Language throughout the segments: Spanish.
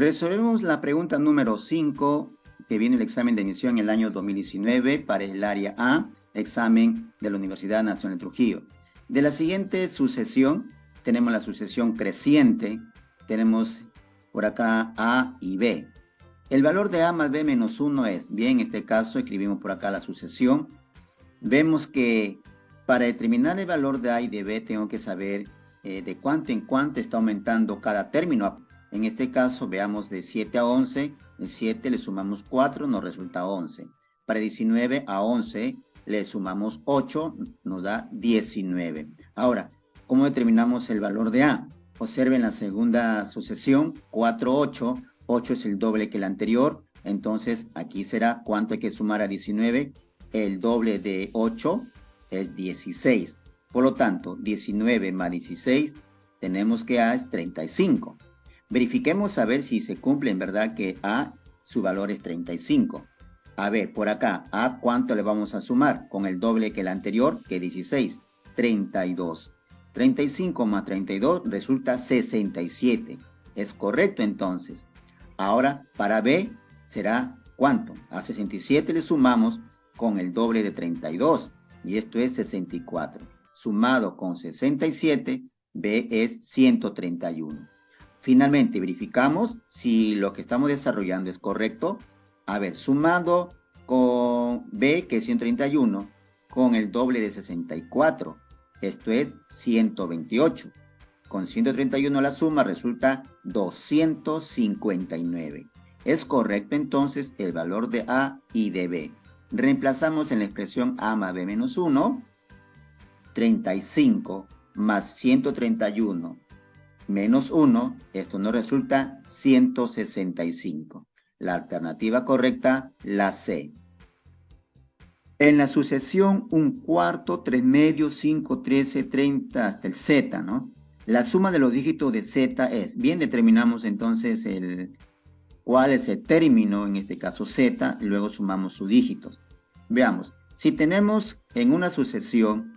Resolvemos la pregunta número 5, que viene el examen de admisión en el año 2019 para el área A, examen de la Universidad Nacional de Trujillo. De la siguiente sucesión, tenemos la sucesión creciente, tenemos por acá A y B. El valor de A más B menos 1 es, bien, en este caso escribimos por acá la sucesión. Vemos que para determinar el valor de A y de B tengo que saber de cuánto en cuánto está aumentando cada término. En este caso, veamos de 7 a 11, de 7 le sumamos 4, nos resulta 11. Para 19 a 11 le sumamos 8, nos da 19. Ahora, ¿cómo determinamos el valor de A? Observen la segunda sucesión, 4, 8. 8 es el doble que el anterior, entonces aquí será cuánto hay que sumar a 19. El doble de 8 es 16. Por lo tanto, 19 más 16, tenemos que A es 35. Verifiquemos a ver si se cumple en verdad que A, su valor es 35. A ver, por acá, ¿A cuánto le vamos a sumar? Con el doble que el anterior, que 16, 32. 35 más 32 resulta 67. Es correcto entonces. Ahora, para B, será ¿cuánto? A 67 le sumamos con el doble de 32, y esto es 64. Sumado con 67, B es 131. Finalmente, verificamos si lo que estamos desarrollando es correcto. A ver, sumando con B, que es 131, con el doble de 64, esto es 128. Con 131 la suma resulta 259. Es correcto entonces el valor de A y de B. Reemplazamos en la expresión A más B menos 1, 35 más 131 menos 1, esto nos resulta 165. La alternativa correcta, la C. En la sucesión 1/4, 3 medios, 5, 13, 30, hasta el Z, ¿no? La suma de los dígitos de Z es, bien, determinamos entonces cuál es el término, en este caso Z, y luego sumamos sus dígitos. Veamos, si tenemos en una sucesión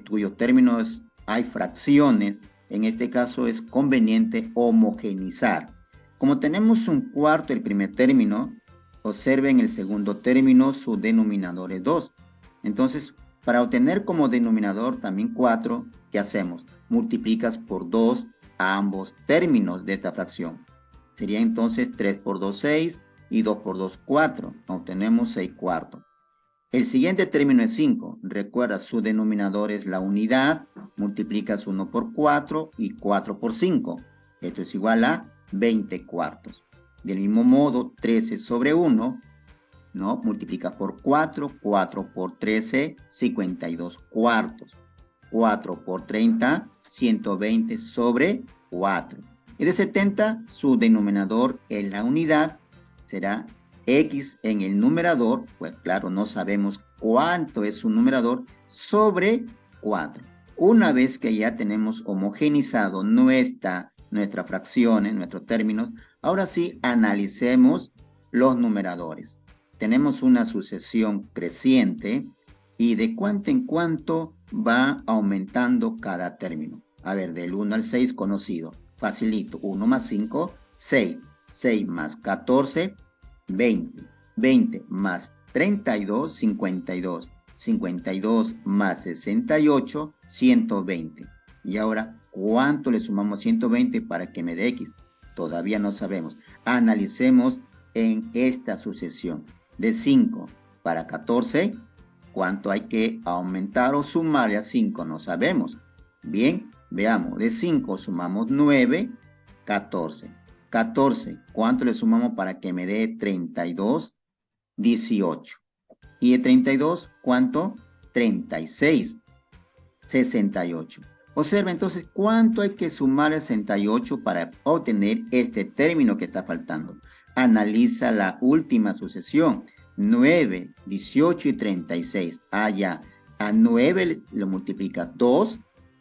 cuyos términos hay fracciones, en este caso es conveniente homogeneizar. Como tenemos 1/4 el primer término, observen el segundo término, su denominador es 2. Entonces, para obtener como denominador también 4, ¿qué hacemos? Multiplicas por 2 a ambos términos de esta fracción. Sería entonces 3 por 2, 6 y 2 por 2, 4. Obtenemos 6/4. El siguiente término es 5. Recuerda, su denominador es la unidad. Multiplicas 1 por 4 y 4 por 5. Esto es igual a 20/4. Del mismo modo, 13 sobre 1, ¿no? Multiplicas por 4, 4 por 13, 52/4. 4 por 30, 120 sobre 4. Y de 70, su denominador es la unidad, será X en el numerador, pues claro, no sabemos cuánto es su numerador, sobre 4. Una vez que ya tenemos homogeneizado nuestras fracciones, nuestros términos, ahora sí analicemos los numeradores. Tenemos una sucesión creciente y de cuánto en cuánto va aumentando cada término. A ver, del 1 al 6 conocido, facilito, 1 más 5, 6, 6 más 14, 20, 20 más 32, 52, 52 más 68, 120. Y ahora, ¿cuánto le sumamos 120 para que me dé X? Todavía no sabemos. Analicemos en esta sucesión. De 5 para 14, ¿cuánto hay que aumentar o sumar a 5? No sabemos. Bien, veamos. De 5 sumamos 9, 14. 14, ¿cuánto le sumamos para que me dé 32? 18. Y de 32, ¿cuánto? 36. 68. Observa entonces cuánto hay que sumar a 68 para obtener este término que está faltando. Analiza la última sucesión. 9, 18 y 36. Ah, ya. A 9 lo multiplicas 2,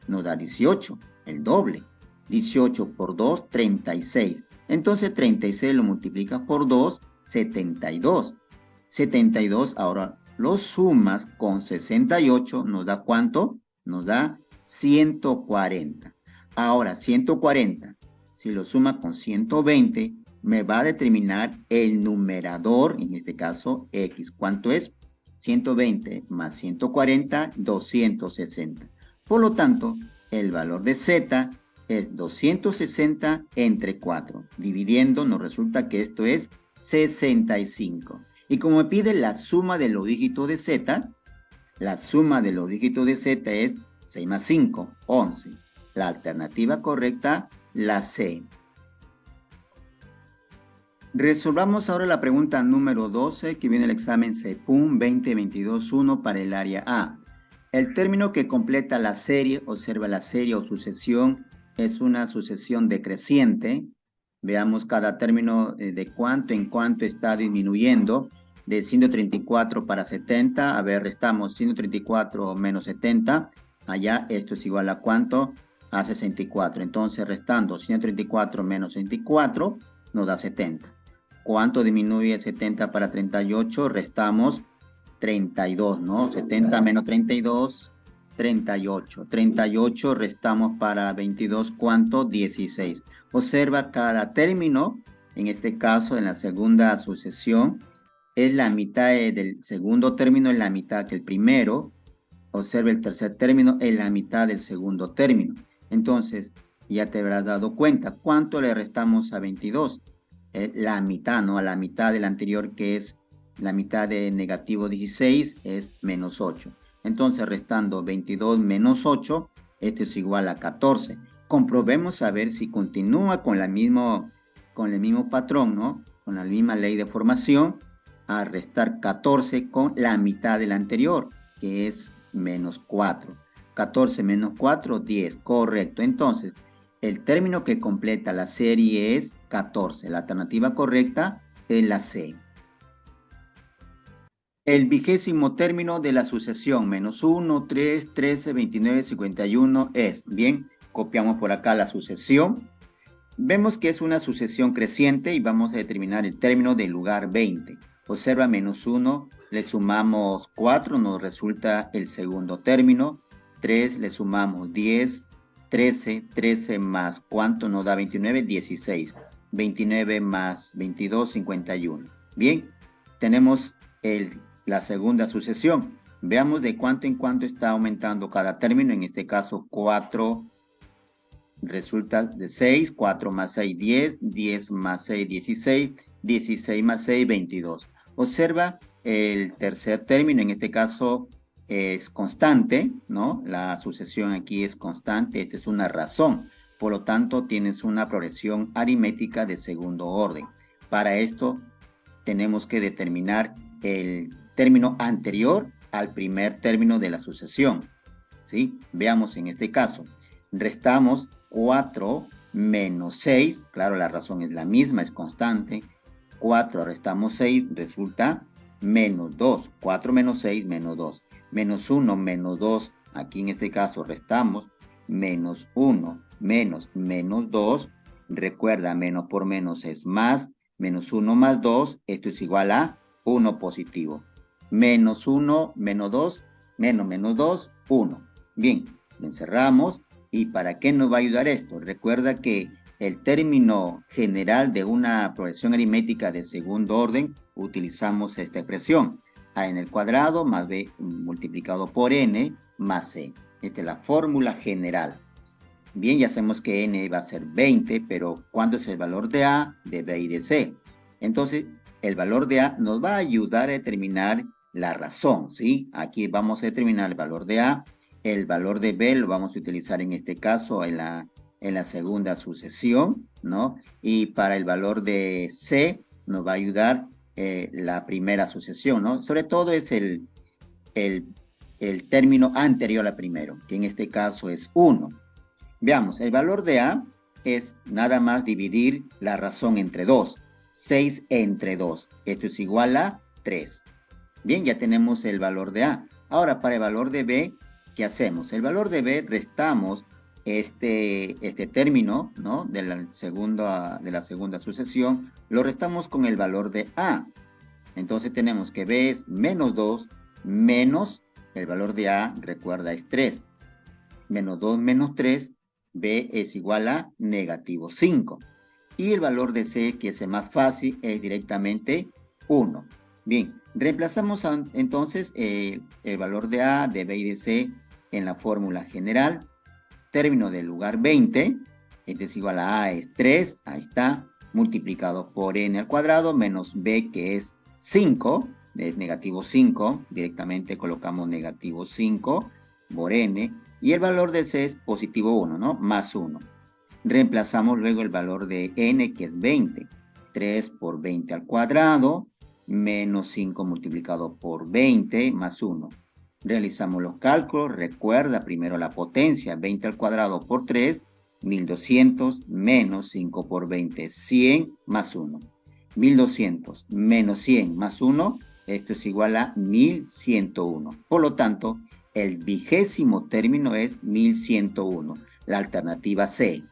nos da 18, el doble. 18 por 2, 36. Entonces 36 lo multiplicas por 2, 72. 72 ahora lo sumas con 68, ¿nos da cuánto? Nos da 140. Ahora 140, si lo suma con 120, me va a determinar el numerador, en este caso X. ¿Cuánto es? 120 más 140, 260. Por lo tanto, el valor de Z es 260 entre 4. Dividiendo, nos resulta que esto es 65. Y como me pide la suma de los dígitos de Z, la suma de los dígitos de Z es 6 más 5, 11. La alternativa correcta, la C. Resolvamos ahora la pregunta número 12 que viene el examen CEPUM 2022-1 para el área A. El término que completa la serie, observa la serie o sucesión, es una sucesión decreciente. Veamos cada término de cuánto en cuánto está disminuyendo. De 134 para 70, a ver, restamos 134 menos 70. Allá esto es igual a cuánto? A 64. Entonces restando 134 menos 64 nos da 70. ¿Cuánto disminuye 70 para 38? Restamos 32, ¿no? 70 menos 32, 38. 38 restamos para 22, ¿cuánto? 16. Observa cada término, en este caso en la segunda sucesión, es la mitad del segundo término, es la mitad que el primero. Observa el tercer término, es la mitad del segundo término. Entonces, ya te habrás dado cuenta, ¿cuánto le restamos a 22? La mitad, ¿no? A la mitad del anterior, que es la mitad de negativo 16, es menos 8. Entonces, restando 22 menos 8, esto es igual a 14. Comprobemos a ver si continúa con el mismo patrón, ¿no? Con la misma ley de formación, a restar 14 con la mitad del anterior, que es menos 4. 14 menos 4, 10. Correcto. Entonces, el término que completa la serie es 14. La alternativa correcta es la C. El vigésimo término de la sucesión, menos 1, 3, 13, 29, 51 es, bien, copiamos por acá la sucesión. Vemos que es una sucesión creciente y vamos a determinar el término del lugar 20. Observa menos 1, le sumamos 4, nos resulta el segundo término. 3, le sumamos 10, 13, 13 más, ¿cuánto nos da 29? 16. 29 más 22, 51. Bien, tenemos la segunda sucesión. Veamos de cuánto en cuánto está aumentando cada término. En este caso, 4 resulta de 6, 4 más 6, 10, 10 más 6, 16, 16 más 6, 22. Observa el tercer término, en este caso es constante, ¿no? La sucesión aquí es constante, esta es una razón. Por lo tanto, tienes una progresión aritmética de segundo orden. Para esto, tenemos que determinar el término anterior al primer término de la sucesión, ¿sí? Veamos en este caso. Restamos 4 menos 6, claro, la razón es la misma, es constante. 4 restamos 6, resulta menos 2. 4 menos 6, menos 2. Menos 1, menos 2, aquí en este caso restamos, menos 1, menos 2, recuerda, menos por menos es más, menos 1 más 2, esto es igual a 1 positivo. Menos 1, menos 2, menos 2, 1. Bien, encerramos. ¿Y para qué nos va a ayudar esto? Recuerda que el término general de una progresión aritmética de segundo orden, utilizamos esta expresión. A en el cuadrado más b multiplicado por n más c. Esta es la fórmula general. Bien, ya sabemos que n va a ser 20, pero ¿cuánto es el valor de a, de b y de c? Entonces, el valor de a nos va a ayudar a determinar la razón, ¿sí? Aquí vamos a determinar el valor de a. El valor de b lo vamos a utilizar en este caso en la segunda sucesión, ¿no? Y para el valor de c nos va a ayudar la primera sucesión, ¿no? Sobre todo es el término anterior al primero, que en este caso es 1. Veamos, el valor de a es nada más dividir la razón entre 2. 6 entre 2. Esto es igual a 3. Bien, ya tenemos el valor de a. Ahora, para el valor de b, ¿qué hacemos? El valor de b restamos este término, ¿no? de la segunda sucesión, lo restamos con el valor de a. Entonces tenemos que b es menos 2 menos el valor de a, recuerda, es 3. Menos 2 menos 3, b es igual a negativo 5. Y el valor de C, que es el más fácil, es directamente 1. Bien, reemplazamos entonces el valor de A, de B y de C en la fórmula general. Término del lugar 20, esto es igual a A es 3, ahí está, multiplicado por N al cuadrado, menos B que es 5, es negativo 5, directamente colocamos negativo 5 por N, y el valor de C es positivo 1, ¿no? Más 1. Reemplazamos luego el valor de N, que es 20. 3 por 20 al cuadrado, menos 5 multiplicado por 20, más 1. Realizamos los cálculos. Recuerda primero la potencia. 20 al cuadrado por 3, 1200, menos 5 por 20, 100, más 1. 1200 menos 100 más 1, esto es igual a 1101. Por lo tanto, el vigésimo término es 1101, la alternativa C.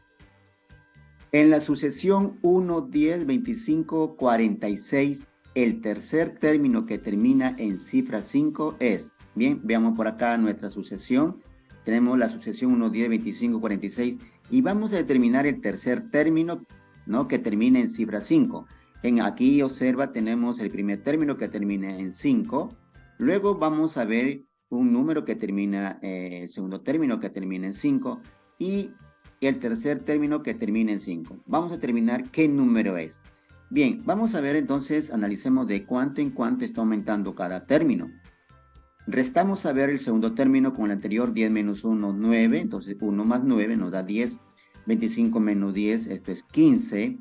En la sucesión 1, 10, 25, 46, el tercer término que termina en cifra 5 es, bien, veamos por acá nuestra sucesión. Tenemos la sucesión 1, 10, 25, 46 y vamos a determinar el tercer término, ¿no? Que termina en cifra 5. Aquí observa, tenemos el primer término que termina en 5. Luego vamos a ver un número que termina, el segundo término que termina en 5 y el tercer término que termina en 5. Vamos a determinar qué número es. Bien, vamos a ver entonces, analicemos de cuánto en cuánto está aumentando cada término. Restamos a ver el segundo término con el anterior, 10 menos 1, 9. Entonces 1 más 9 nos da 10. 25 menos 10, esto es 15.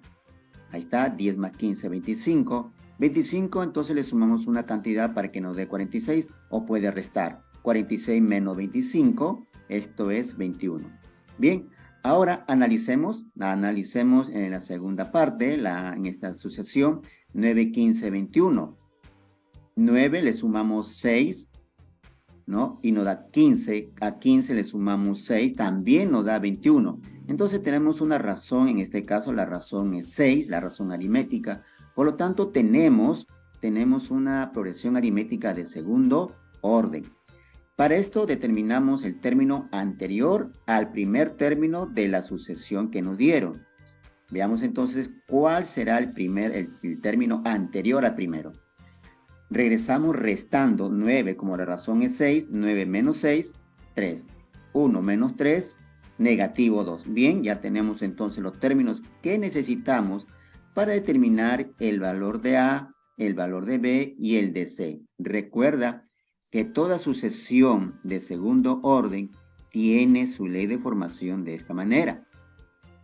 Ahí está, 10 más 15, 25. 25, entonces le sumamos una cantidad para que nos dé 46, o puede restar. 46 menos 25, esto es 21. Bien, ahora analicemos en la segunda parte, en esta sucesión, 9, 15, 21. 9 le sumamos 6, ¿no? Y nos da 15, a 15 le sumamos 6, también nos da 21. Entonces tenemos una razón, en este caso la razón es 6, la razón aritmética. Por lo tanto, tenemos una progresión aritmética de segundo orden. Para esto determinamos el término anterior al primer término de la sucesión que nos dieron. Veamos entonces cuál será el término anterior al primero. Regresamos restando 9, como la razón es 6, 9 menos 6, 3. 1 menos 3, negativo 2. Bien, ya tenemos entonces los términos que necesitamos para determinar el valor de A, el valor de B y el de C. Recuerda que toda sucesión de segundo orden tiene su ley de formación de esta manera.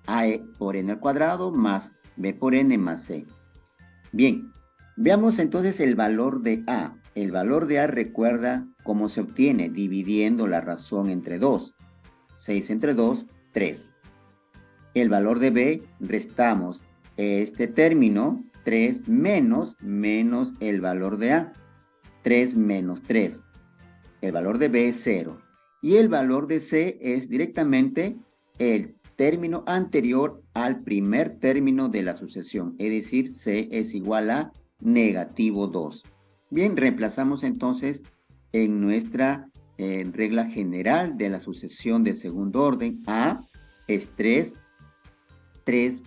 A por n al cuadrado más B por n más C. Bien, veamos entonces el valor de A. El valor de A, recuerda cómo se obtiene, dividiendo la razón entre 2. 6 entre 2, 3. El valor de B, restamos este término, 3 menos el valor de A. 3 menos 3. El valor de B es 0. Y el valor de C es directamente el término anterior al primer término de la sucesión. Es decir, C es igual a negativo 2. Bien, reemplazamos entonces en nuestra regla general de la sucesión de segundo orden. A es 3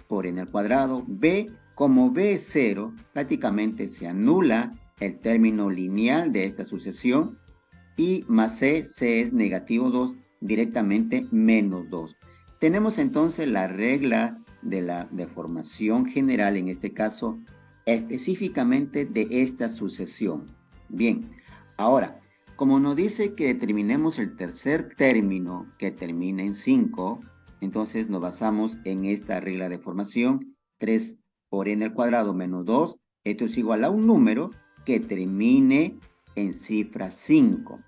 por n al cuadrado. B, como B es 0, prácticamente se anula el término lineal de esta sucesión. Y más C es negativo 2, directamente menos 2. Tenemos entonces la regla de la deformación general, en este caso, específicamente de esta sucesión. Bien, ahora, como nos dice que determinemos el tercer término que termina en 5, entonces nos basamos en esta regla de formación, 3 por n al cuadrado menos 2, esto es igual a un número que termine en cifra 5.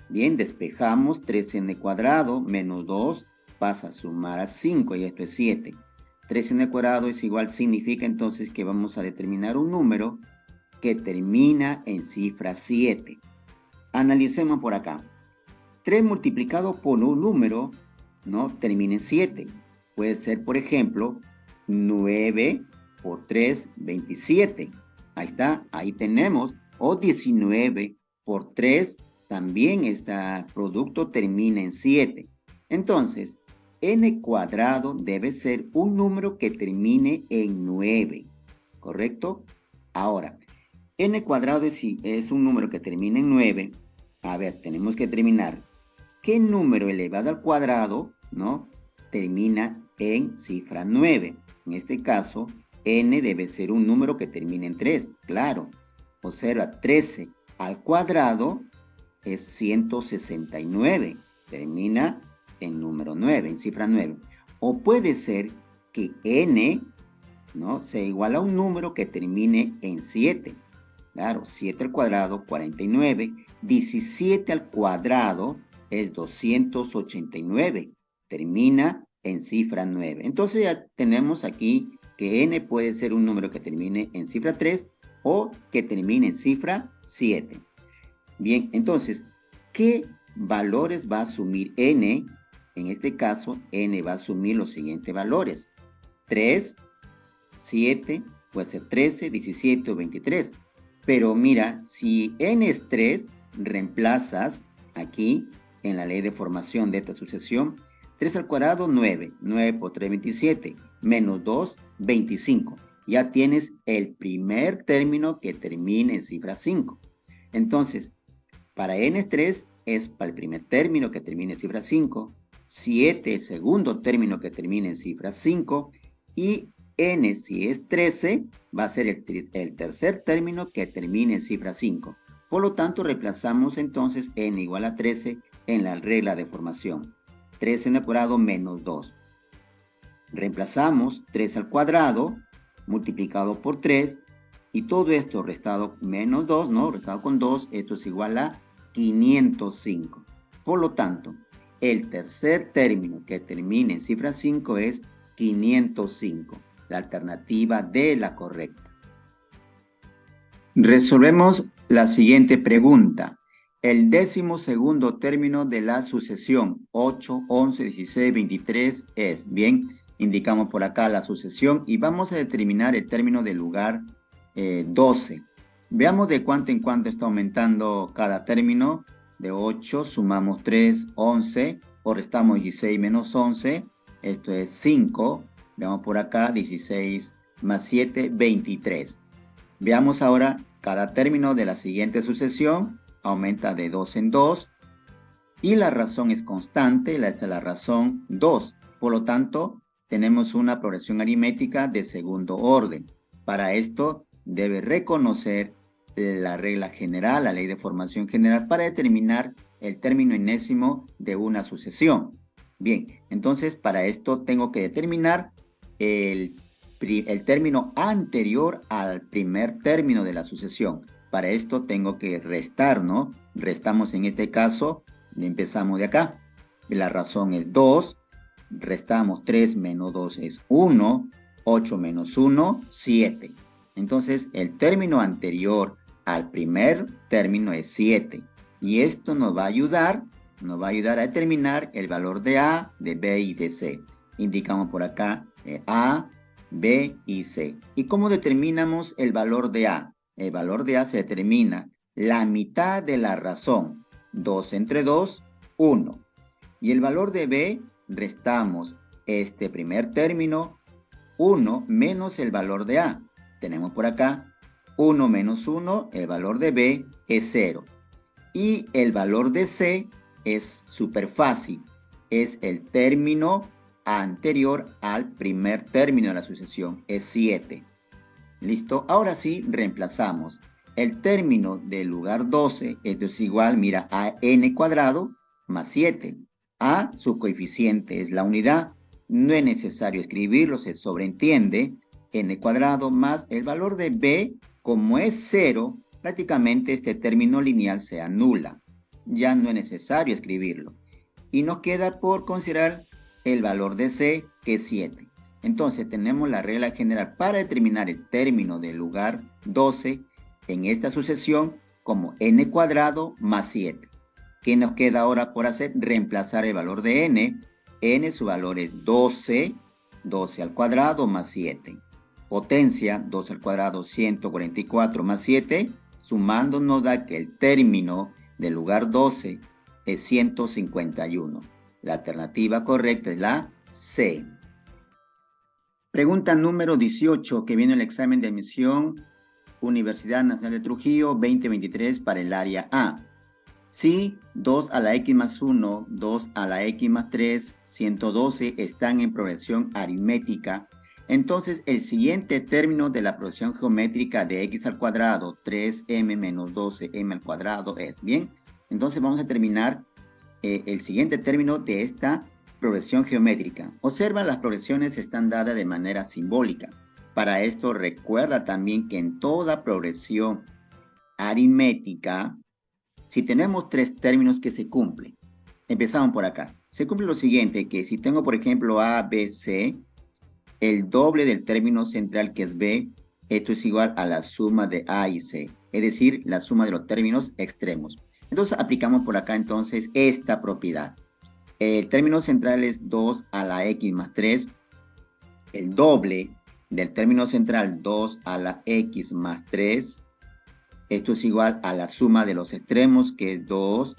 Bien, despejamos 3n cuadrado menos 2 pasa a sumar a 5 y esto es 7. 3n cuadrado es igual, significa entonces que vamos a determinar un número que termina en cifra 7. Analicemos por acá. 3 multiplicado por un número, ¿no? Termina en 7. Puede ser, por ejemplo, 9 por 3, 27. Ahí está, ahí tenemos. O 19 por 3, también este producto termina en 7. Entonces, n cuadrado debe ser un número que termine en 9, ¿correcto? Ahora, n cuadrado es un número que termina en 9. A ver, tenemos que determinar qué número elevado al cuadrado, ¿no?, termina en cifra 9. En este caso, n debe ser un número que termine en 3, claro. Observa, 13 al cuadrado es 169, termina en número 9, en cifra 9. O puede ser que n, ¿no?, sea igual a un número que termine en 7. Claro, 7 al cuadrado, 49. 17 al cuadrado es 289. Termina en cifra 9. Entonces ya tenemos aquí que n puede ser un número que termine en cifra 3 o que termine en cifra 7. Bien, entonces, ¿qué valores va a asumir n? En este caso, n va a asumir los siguientes valores. 3, 7, puede ser 13, 17 o 23. Pero mira, si n es 3, reemplazas aquí en la ley de formación de esta sucesión, 3 al cuadrado, 9. 9 por 3, 27. Menos 2, 25. Ya tienes el primer término que termine en cifra 5. Entonces, para n es 3, es para el primer término que termine en cifra 5. 7, el segundo término que termine en cifra 5. Y n, si es 13, va a ser el tercer término que termine en cifra 5. Por lo tanto, reemplazamos entonces n igual a 13 en la regla de formación. 13 al cuadrado menos 2. Reemplazamos 3 al cuadrado multiplicado por 3 y todo esto restado menos 2, ¿no? Restado con 2, esto es igual a 505. Por lo tanto, el tercer término que termine en cifra 5 es 505. La alternativa D, la correcta. Resolvemos la siguiente pregunta. El 12º término de la sucesión 8, 11, 16, 23 es, bien, indicamos por acá la sucesión y vamos a determinar el término del lugar 12. Veamos de cuánto en cuánto está aumentando cada término. De 8 sumamos 3, 11, o restamos 16 menos 11, esto es 5. Veamos por acá, 16 más 7, 23. Veamos ahora, cada término de la siguiente sucesión aumenta de 2 en 2 y la razón es constante, esta es la razón 2. Por lo tanto, tenemos una progresión aritmética de segundo orden. Para esto, debe reconocer la regla general, la ley de formación general, para determinar el término enésimo de una sucesión. Bien, entonces para esto tengo que determinar el término anterior al primer término de la sucesión. Para esto tengo que restar, ¿no? Restamos en este caso, empezamos de acá. La razón es 2, restamos 3 menos 2 es 1, 8 menos 1, 7. Entonces el término anterior al primer término es 7. Y esto nos va a ayudar a determinar el valor de A, de B y de C. Indicamos por acá A, B y C. ¿Y cómo determinamos el valor de A? El valor de A se determina la mitad de la razón. 2 entre 2, 1. Y el valor de B, restamos este primer término, 1 menos el valor de A. Tenemos por acá 1 menos 1, el valor de B es 0. Y el valor de C es súper fácil. Es el término anterior al primer término de la sucesión, es 7. ¿Listo? Ahora sí, reemplazamos. El término del lugar 12, esto es igual, mira, a n cuadrado más 7. A, su coeficiente es la unidad. No es necesario escribirlo, se sobreentiende. N cuadrado más el valor de B, como es 0, prácticamente este término lineal se anula. Ya no es necesario escribirlo. Y nos queda por considerar el valor de C, que es 7. Entonces tenemos la regla general para determinar el término del lugar 12 en esta sucesión como n cuadrado más 7. ¿Qué nos queda ahora por hacer? Reemplazar el valor de n. N su valor es 12, 12 al cuadrado más 7. Potencia, 12 al cuadrado, 144 más 7. Sumando nos da que el término del lugar 12 es 151. La alternativa correcta es la C. Pregunta número 18, que viene el examen de admisión Universidad Nacional de Trujillo 2023 para el área A. Si 2 a la x más 1, 2 a la x más 3, 112 están en progresión aritmética, entonces el siguiente término de la progresión geométrica de x al cuadrado, 3m menos 12m al cuadrado es, bien, entonces vamos a terminar el siguiente término de esta progresión geométrica. Observa, las progresiones están dadas de manera simbólica. Para esto recuerda también que en toda progresión aritmética, si tenemos tres términos que se cumplen, empezamos por acá. Se cumple lo siguiente, que si tengo, por ejemplo, A, B, C, el doble del término central que es B, esto es igual a la suma de A y C, es decir, la suma de los términos extremos. Entonces aplicamos por acá entonces esta propiedad. El término central es 2 a la x más 3, el doble del término central 2 a la x más 3, esto es igual a la suma de los extremos, que es 2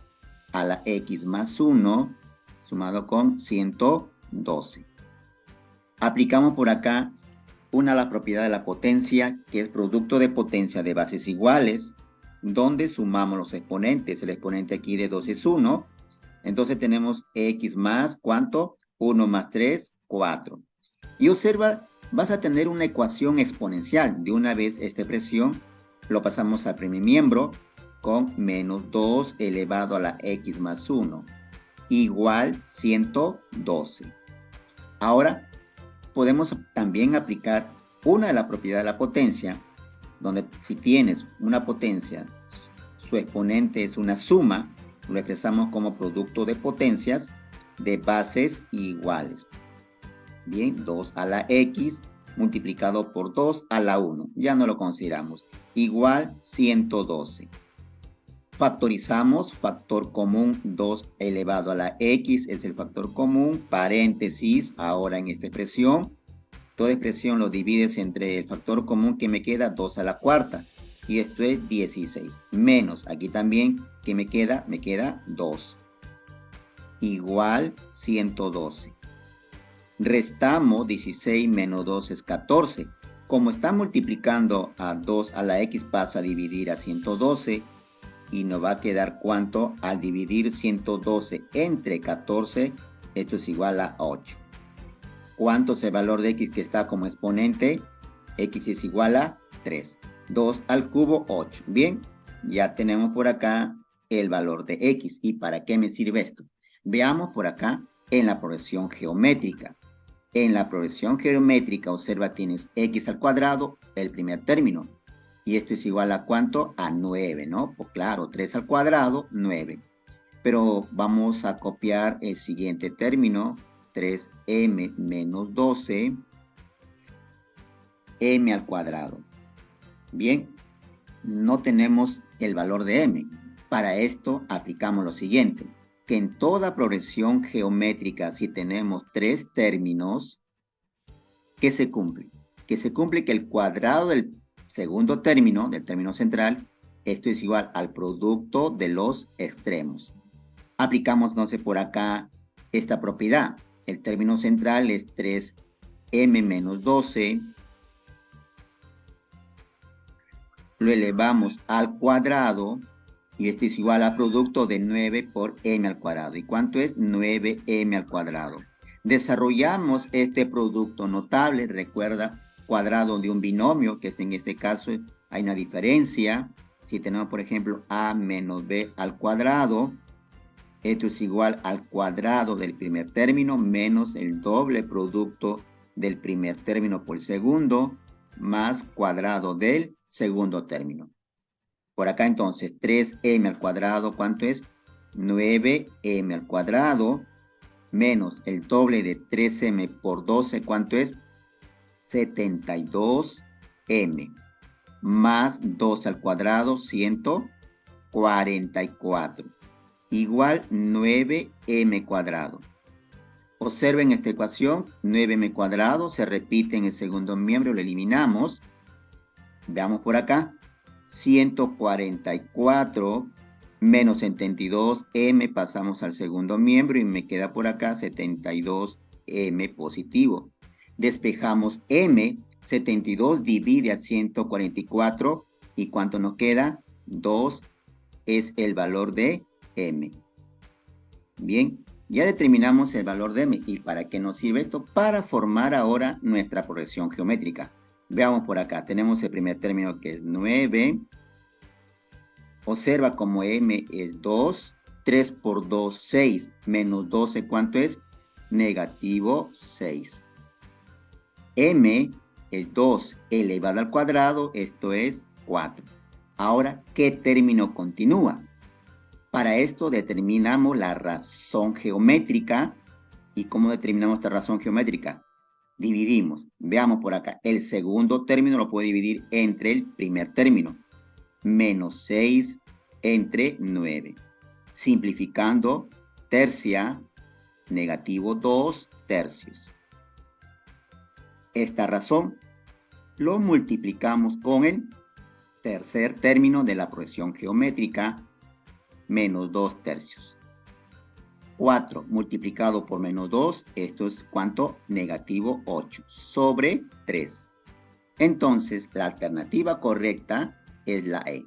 a la x más 1, sumado con 112. Aplicamos por acá una de las propiedades de la potencia, que es producto de potencia de bases iguales, donde sumamos los exponentes. El exponente aquí de 2 es 1. Entonces tenemos x más, ¿cuánto? 1 más 3, 4. Y observa, vas a tener una ecuación exponencial. De una vez esta expresión lo pasamos al primer miembro con menos 2 elevado a la x más 1, igual 112. Ahora, podemos también aplicar una de las propiedades de la potencia, donde si tienes una potencia, su exponente es una suma, lo expresamos como producto de potencias de bases iguales. Bien, 2 a la x multiplicado por 2 a la 1, ya no lo consideramos, igual 112. Factorizamos, factor común 2 elevado a la x es el factor común, paréntesis, ahora en esta expresión, toda expresión lo divides entre el factor común que me queda 2 a la cuarta, y esto es 16, menos, aquí también, ¿qué me queda? Me queda 2, igual 112. Restamos 16 menos 2 es 14. Como está multiplicando a 2 a la x, pasa a dividir a 112, y nos va a quedar ¿cuánto? Al dividir 112 entre 14, esto es igual a 8. ¿Cuánto es el valor de x que está como exponente? X es igual a 3. 2 al cubo, 8. Bien, ya tenemos por acá el valor de x. ¿Y para qué me sirve esto? Veamos por acá en la progresión geométrica. En la progresión geométrica, observa, tienes x al cuadrado, el primer término. Y esto es igual a ¿cuánto? A 9, ¿no? Pues claro, 3 al cuadrado, 9. Pero vamos a copiar el siguiente término, 3m menos 12, m al cuadrado. Bien, no tenemos el valor de m. Para esto aplicamos lo siguiente, que en toda progresión geométrica, si tenemos tres términos, ¿qué se cumple? Que se cumple que el cuadrado del segundo término, del término central, esto es igual al producto de los extremos. Aplicamos, no sé, por acá esta propiedad. El término central es 3m menos 12. Lo elevamos al cuadrado y esto es igual a producto de 9 por m al cuadrado. ¿Y cuánto es? 9m al cuadrado. Desarrollamos este producto notable, recuerda, cuadrado de un binomio, que es en este caso hay una diferencia. Si tenemos, por ejemplo, a menos b al cuadrado, esto es igual al cuadrado del primer término menos el doble producto del primer término por el segundo, más cuadrado del segundo término. Por acá entonces, 3m al cuadrado, ¿cuánto es? 9m al cuadrado, menos el doble de 3m por 12, ¿cuánto es? 72m, más 2 al cuadrado, 144, igual 9m cuadrado. Observen esta ecuación, 9m cuadrado, se repite en el segundo miembro, lo eliminamos. Veamos por acá, 144 menos 72m, pasamos al segundo miembro y me queda por acá 72 m positivo. Despejamos m, 72 divide a 144, ¿y cuánto nos queda? 2 es el valor de m. Bien, ya determinamos el valor de m. ¿Y para qué nos sirve esto? Para formar ahora nuestra progresión geométrica. Veamos por acá, tenemos el primer término que es 9. Observa como m es 2, 3 por 2, 6, menos 12, ¿cuánto es? Negativo 6. M es 2 elevado al cuadrado, esto es 4. Ahora, ¿qué término continúa? Para esto determinamos la razón geométrica. ¿Y cómo determinamos esta razón geométrica? Dividimos. Veamos por acá. El segundo término lo puedo dividir entre el primer término. Menos 6 entre 9. Simplificando, tercia, negativo 2 tercios. Esta razón lo multiplicamos con el tercer término de la progresión geométrica, menos 2 tercios. 4 multiplicado por menos 2, esto es ¿cuánto? Negativo 8 sobre 3. Entonces, la alternativa correcta es la E.